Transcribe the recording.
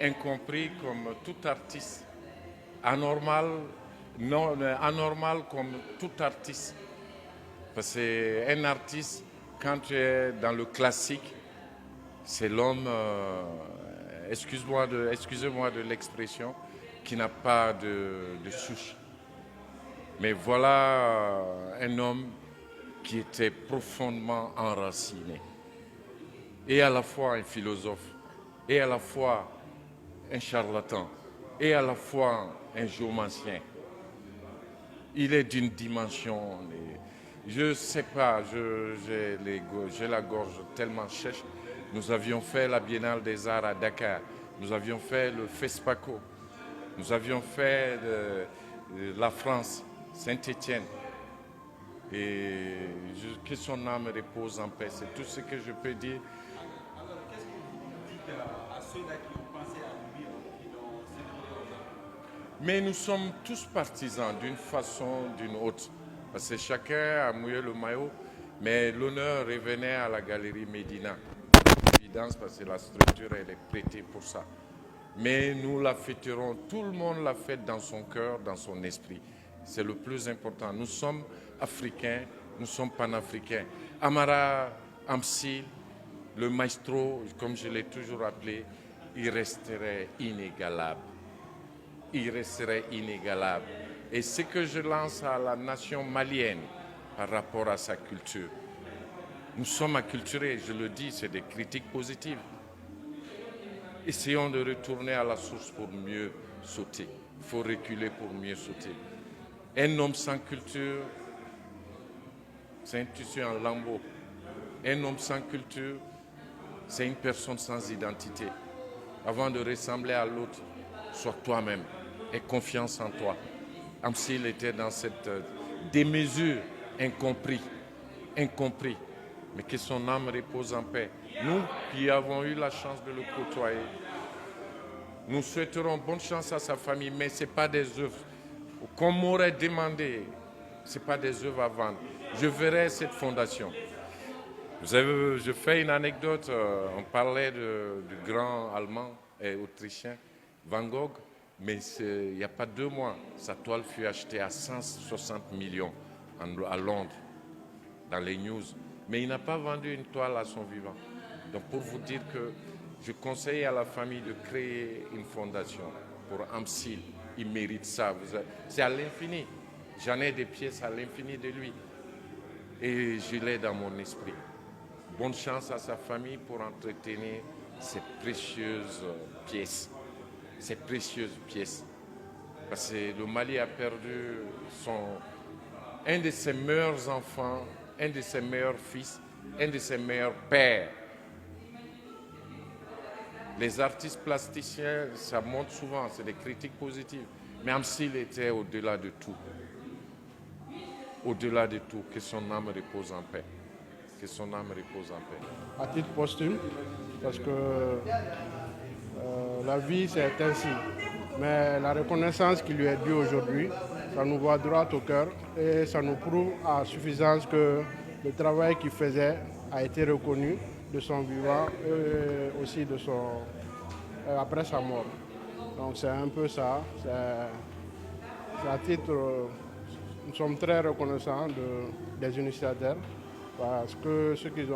incompris comme tout artiste, anormal, non, anormal comme tout artiste. Parce qu'un artiste, quand tu es dans le classique, c'est l'homme, excusez-moi de l'expression, qui n'a pas de souche. Mais voilà un homme qui était profondément enraciné, et à la fois un philosophe, et à la fois un charlatan, et à la fois un géomancien. Il est d'une dimension, je ne sais pas, j'ai la gorge tellement sèche. Nous avions fait la Biennale des Arts à Dakar, nous avions fait le FESPACO, nous avions fait la France, Saint-Étienne. Et que son âme repose en paix, c'est tout ce que je peux dire. Alors, qu'est-ce que vous dites à ceux-là qui ont pensé à lui, qui l'ont célébré? Mais nous sommes tous partisans d'une façon ou d'une autre. Parce que chacun a mouillé le maillot, mais l'honneur revenait à la galerie Médina. C'est évident parce que la structure elle est prêtée pour ça. Mais nous la fêterons, tout le monde la fête dans son cœur, dans son esprit. C'est le plus important. Nous sommes africains, nous sommes panafricains. Amara Amsil, le maestro, comme je l'ai toujours appelé, il resterait inégalable. Il resterait inégalable. Et ce que je lance à la nation malienne par rapport à sa culture, nous sommes acculturés, je le dis, c'est des critiques positives. Essayons de retourner à la source pour mieux sauter. Il faut reculer pour mieux sauter. Un homme sans culture, c'est un tissu en lambeaux. Un homme sans culture, c'est une personne sans identité. Avant de ressembler à l'autre, sois toi-même. Aie confiance en toi. Amsil était dans cette démesure incompris, mais que son âme repose en paix. Nous qui avons eu la chance de le côtoyer, nous souhaiterons bonne chance à sa famille, mais ce n'est pas des œuvres. Comme m'aurait demandé, ce n'est pas des œuvres à vendre. Je verrai cette fondation. Je fais une anecdote, on parlait du grand allemand et autrichien Van Gogh, mais il n'y a pas 2 mois, sa toile fut achetée à 160 millions à Londres, dans les news. Mais il n'a pas vendu une toile à son vivant. Donc pour vous dire que je conseille à la famille de créer une fondation pour Amsil. Il mérite ça. C'est à l'infini. J'en ai des pièces à l'infini de lui. Et je l'ai dans mon esprit. Bonne chance à sa famille pour entretenir ces précieuses pièces. Ces précieuses pièces. Parce que le Mali a perdu un de ses meilleurs enfants, un de ses meilleurs fils, un de ses meilleurs pères. Les artistes plasticiens, ça montre souvent, c'est des critiques positives. Mais Amsil était au-delà de tout. Au-delà de tout, que son âme repose en paix. Que son âme repose en paix. À titre posthume, parce que la vie c'est ainsi. Mais la reconnaissance qui lui est due aujourd'hui, ça nous va droit au cœur et ça nous prouve à suffisance que le travail qu'il faisait a été reconnu de son vivant et aussi de après sa mort. Donc c'est un peu ça. C'est à titre, nous sommes très reconnaissants des initiateurs parce que ce qu'ils ont